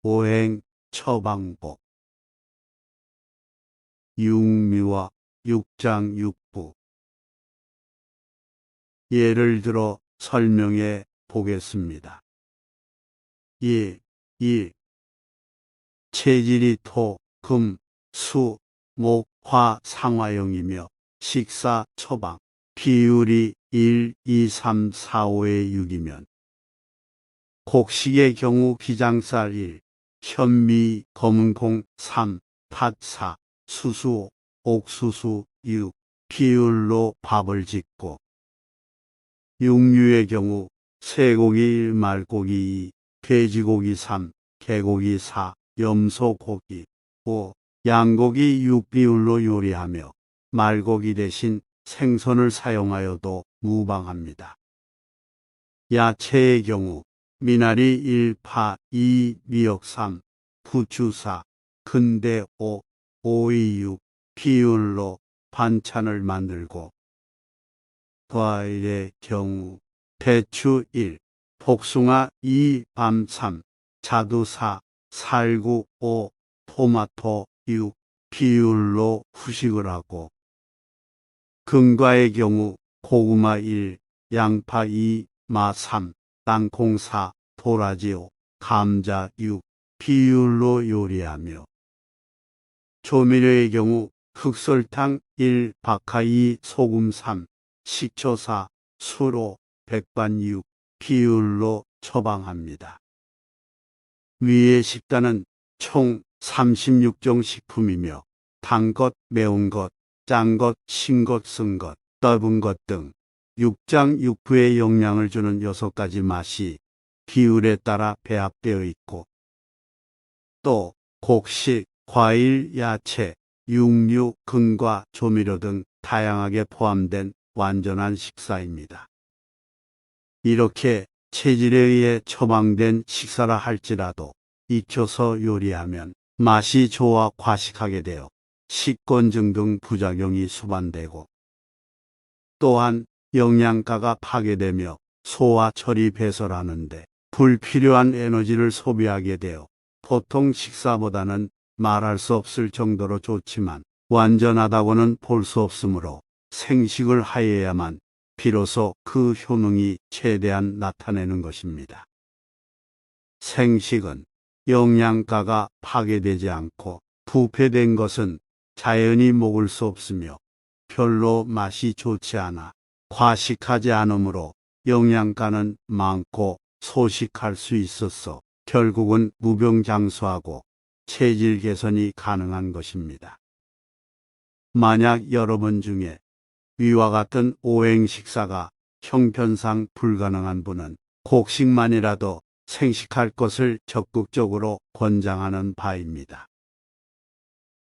오행 처방법 육미와 육장육부 예를 들어 설명해 보겠습니다. 1. 체질이 토, 금, 수, 목, 화 상화형이며 식사 처방 비율이 1, 2, 3, 4, 5의 6이면 곡식의 경우 기장쌀 1, 현미, 검은콩 3, 팥 4, 수수 5, 옥수수 6 비율로 밥을 짓고 육류의 경우 쇠고기 1, 말고기 2, 돼지고기 3, 개고기 4, 염소고기 5, 양고기 6 비율로 요리하며 말고기 대신 생선을 사용하여도 무방합니다. 야채의 경우 미나리 1, 파 2, 미역 3, 부추 4, 근대 5, 오이 6 비율로 반찬을 만들고 과일의 경우 대추 1, 복숭아 2, 밤 3, 자두 4, 살구 5, 토마토 6 비율로 후식을 하고 금과의 경우 고구마 1, 양파 2, 마 3, 땅콩 4, 도라지 5, 감자 6 비율로 요리하며 조미료의 경우 흑설탕 1, 박하 2, 소금 3, 식초 4, 술 5, 백반 6 비율로 처방합니다. 위의 식단은 총 36종 식품이며 단 것, 매운 것, 짠 것, 신 것, 쓴 것, 떠분 것 등 육장육부의 영양을 주는 6가지 맛이 비율에 따라 배합되어 있고 또 곡식, 과일, 야채, 육류, 근과 조미료 등 다양하게 포함된 완전한 식사입니다. 이렇게 체질에 의해 처방된 식사라 할지라도 익혀서 요리하면 맛이 좋아 과식하게 되어 식곤증 등 부작용이 수반되고 또한 영양가가 파괴되며 소화 처리 배설하는데 불필요한 에너지를 소비하게 되어 보통 식사보다는 말할 수 없을 정도로 좋지만 완전하다고는 볼 수 없으므로 생식을 하여야만 비로소 그 효능이 최대한 나타내는 것입니다. 생식은 영양가가 파괴되지 않고 부패된 것은 자연히 먹을 수 없으며 별로 맛이 좋지 않아 과식하지 않으므로 영양가는 많고 소식할 수 있어서 결국은 무병장수하고 체질 개선이 가능한 것입니다. 만약 여러분 중에 위와 같은 오행 식사가 형편상 불가능한 분은 곡식만이라도 생식할 것을 적극적으로 권장하는 바입니다.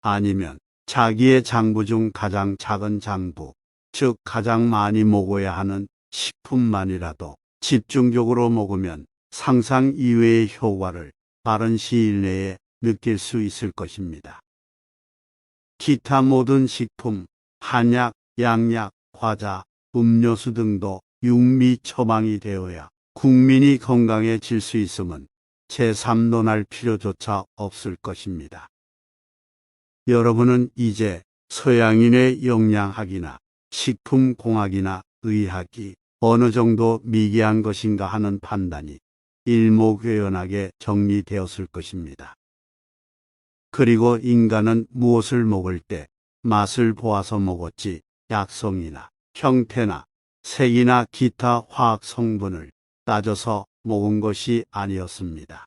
아니면 자기의 장부 중 가장 작은 장부, 즉 가장 많이 먹어야 하는 식품만이라도 집중적으로 먹으면 상상 이외의 효과를 빠른 시일 내에 느낄 수 있을 것입니다. 기타 모든 식품, 한약, 양약, 과자, 음료수 등도 육미 처방이 되어야 국민이 건강해질 수 있음은 제3논할 필요조차 없을 것입니다. 여러분은 이제 서양인의 영양학이나 식품공학이나 의학이 어느 정도 미개한 것인가 하는 판단이 일목요연하게 정리되었을 것입니다. 그리고 인간은 무엇을 먹을 때 맛을 보아서 먹었지 약성이나 형태나 색이나 기타 화학 성분을 따져서 먹은 것이 아니었습니다.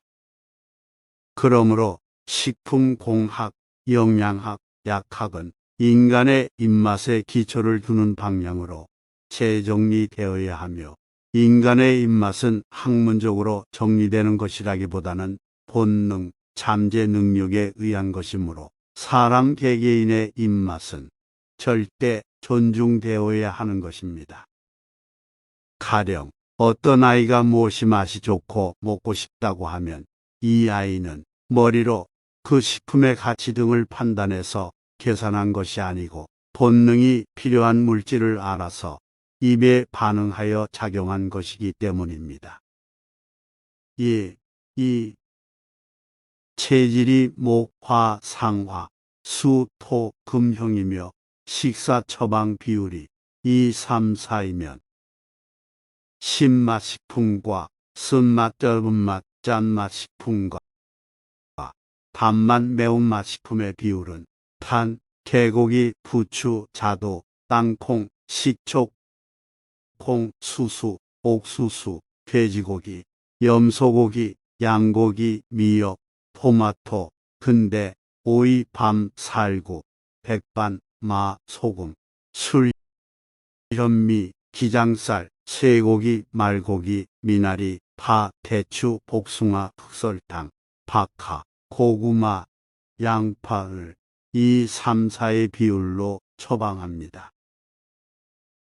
그러므로 식품공학, 영양학, 약학은 인간의 입맛에 기초를 두는 방향으로 재정리되어야 하며 인간의 입맛은 학문적으로 정리되는 것이라기보다는 본능, 잠재 능력에 의한 것이므로 사람 개개인의 입맛은 절대 존중되어야 하는 것입니다. 가령 어떤 아이가 무엇이 맛이 좋고 먹고 싶다고 하면 이 아이는 머리로 그 식품의 가치 등을 판단해서 계산한 것이 아니고 본능이 필요한 물질을 알아서 입에 반응하여 작용한 것이기 때문입니다. 2. 체질이 목, 화, 상화, 수, 토, 금형이며 식사 처방 비율이 2, 3, 4이면 신맛 식품과 쓴맛, 떫은맛, 짠맛 식품과 단맛, 매운맛 식품의 비율은 탄, 개고기, 부추, 자두, 땅콩, 식초, 콩, 수수, 옥수수, 돼지고기, 염소고기, 양고기, 미역, 토마토, 근대, 오이, 밤, 살구, 백반, 마, 소금, 술, 현미, 기장쌀, 쇠고기, 말고기, 미나리, 파, 대추, 복숭아, 흑설탕, 박하, 고구마, 양파를 2, 3, 4의 비율로 처방합니다.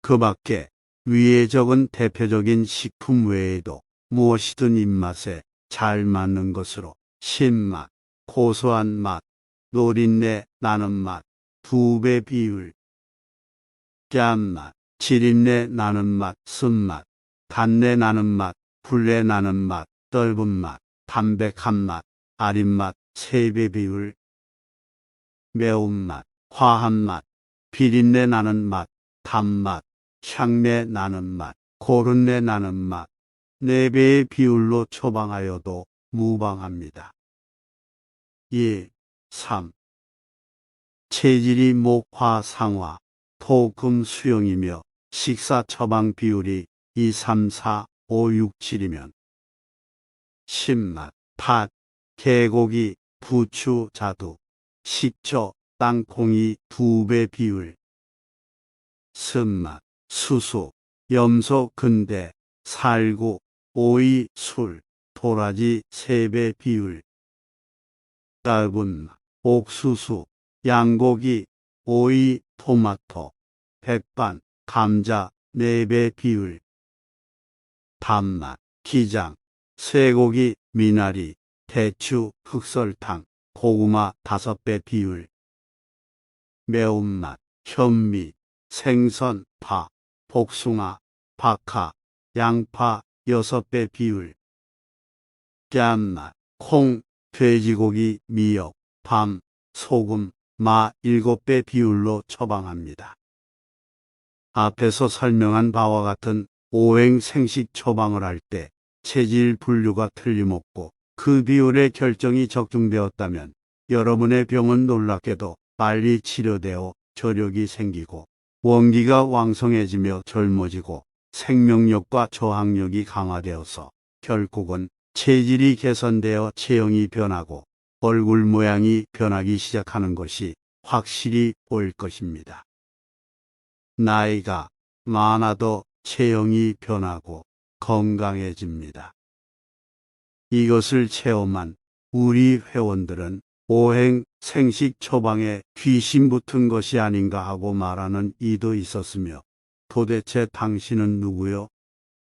그 밖에 위에 적은 대표적인 식품 외에도 무엇이든 입맛에 잘 맞는 것으로 신맛, 고소한 맛, 노린내 나는 맛, 2배 비율, 짠맛, 지린내 나는 맛, 쓴맛, 단내 나는 맛, 불내 나는 맛, 떫은 맛, 담백한 맛, 아린 맛, 3배 비율, 매운맛, 화한 맛, 비린내 나는 맛, 단맛, 향내 나는 맛, 고른내 나는 맛, 4배의 비율로 처방하여도 무방합니다. 2, 3. 체질이 목, 화, 상화, 토, 금, 수용이며 식사 처방 비율이 2, 3, 4, 5, 6, 7이면 신맛, 팥, 개고기, 부추, 자두, 식초, 땅콩이 2배 비율, 쓴맛, 수수, 염소, 근대, 살구, 오이, 술, 도라지 3배 비율, 떫은 맛, 옥수수, 양고기, 오이, 토마토, 백반, 감자 4배 비율, 단맛, 기장, 쇠고기, 미나리, 대추, 흑설탕, 고구마 5배 비율, 매운맛, 현미, 생선, 파, 복숭아, 박하, 양파 6배 비율, 짠맛, 콩, 돼지고기, 미역, 밤, 소금, 마 7배 비율로 처방합니다. 앞에서 설명한 바와 같은 오행 생식 처방을 할 때 체질 분류가 틀림없고 그 비율의 결정이 적중되었다면 여러분의 병은 놀랍게도 빨리 치료되어 저력이 생기고 원기가 왕성해지며 젊어지고 생명력과 저항력이 강화되어서 결국은 체질이 개선되어 체형이 변하고 얼굴 모양이 변하기 시작하는 것이 확실히 보일 것입니다. 나이가 많아도 체형이 변하고 건강해집니다. 이것을 체험한 우리 회원들은 오행 생식 처방에 귀신 붙은 것이 아닌가 하고 말하는 이도 있었으며 도대체 당신은 누구요?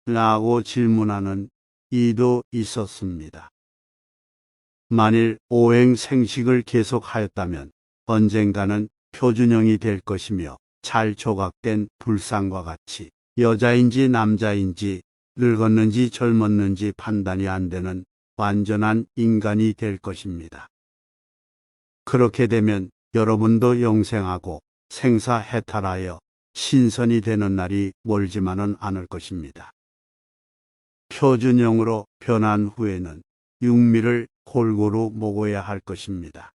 라고 질문하는 이도 있었습니다. 만일 오행 생식을 계속하였다면 언젠가는 표준형이 될 것이며 잘 조각된 불상과 같이 여자인지 남자인지 늙었는지 젊었는지 판단이 안 되는 완전한 인간이 될 것입니다. 그렇게 되면 여러분도 영생하고 생사해탈하여 신선이 되는 날이 멀지만은 않을 것입니다. 표준형으로 변한 후에는 육미를 골고루 먹어야 할 것입니다.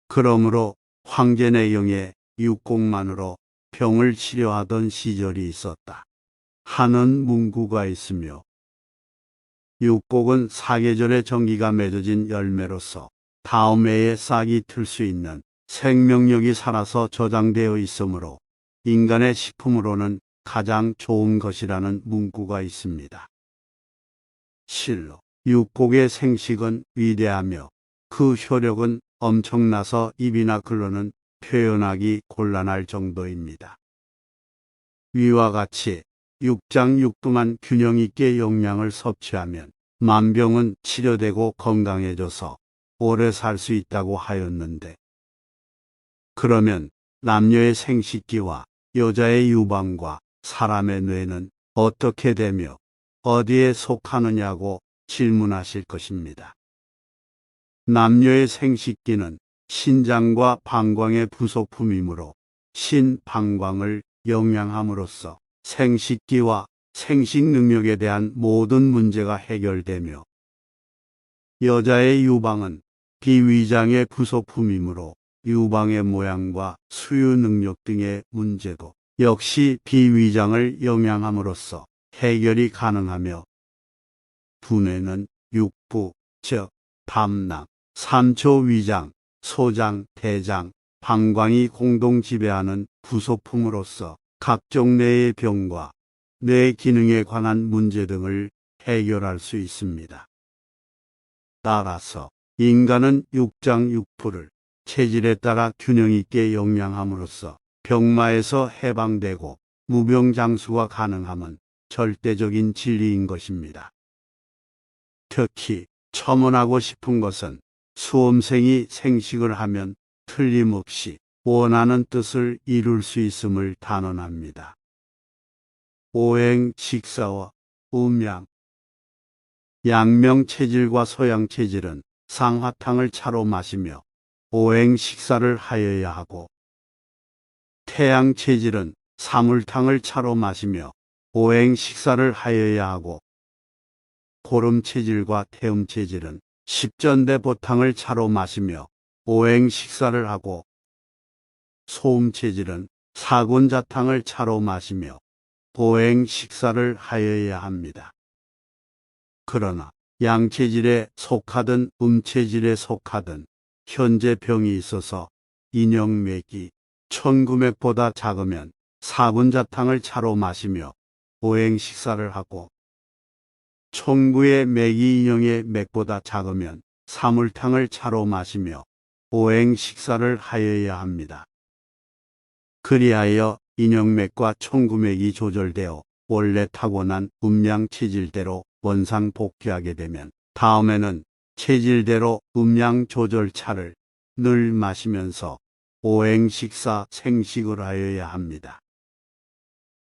그러므로 황제내경에 육곡만으로 병을 치료하던 시절이 있었다 하는 문구가 있으며 육곡은 사계절의 정기가 맺어진 열매로서 다음 해에 싹이 틀 수 있는 생명력이 살아서 저장되어 있으므로 인간의 식품으로는 가장 좋은 것이라는 문구가 있습니다. 실로 육곡의 생식은 위대하며 그 효력은 엄청나서 입이나 글로는 표현하기 곤란할 정도입니다. 위와 같이 육장육부만 균형 있게 영양을 섭취하면 만병은 치료되고 건강해져서 오래 살 수 있다고 하였는데, 그러면 남녀의 생식기와 여자의 유방과 사람의 뇌는 어떻게 되며 어디에 속하느냐고 질문하실 것입니다. 남녀의 생식기는 신장과 방광의 부속품이므로 신방광을 영양함으로써 생식기와 생식 능력에 대한 모든 문제가 해결되며, 여자의 유방은 비위장의 부속품이므로 유방의 모양과 수유 능력 등의 문제도 역시 비위장을 영양함으로써 해결이 가능하며, 두뇌는 육부, 즉 담낭, 삼초 위장, 소장, 대장, 방광이 공동 지배하는 부속품으로서 각종 뇌의 병과 뇌 기능에 관한 문제 등을 해결할 수 있습니다. 따라서 인간은 육장육부를 체질에 따라 균형 있게 영양함으로써 병마에서 해방되고 무병장수가 가능함은 절대적인 진리인 것입니다. 특히 첨언하고 싶은 것은 수험생이 생식을 하면 틀림없이 원하는 뜻을 이룰 수 있음을 단언합니다. 오행 식사와 음양. 양명 체질과 소양 체질은 상화탕을 차로 마시며 오행 식사를 하여야 하고, 태양 체질은 사물탕을 차로 마시며 오행 식사를 하여야 하고, 고름 체질과 태음 체질은 십전대 보탕을 차로 마시며 오행 식사를 하고, 소음 체질은 사군자탕을 차로 마시며 오행 식사를 하여야 합니다. 그러나 양체질에 속하든 음체질에 속하든 현재 병이 있어서 인형맥이 천구맥보다 작으면 사군자탕을 차로 마시며 오행 식사를 하고, 천구의 맥이 인형의 맥보다 작으면 사물탕을 차로 마시며 오행 식사를 하여야 합니다. 그리하여 인형맥과 천구맥이 조절되어 원래 타고난 음양 체질대로 원상복귀하게 되면 다음에는 체질대로 음양 조절차를 늘 마시면서 오행 식사 생식을 하여야 합니다.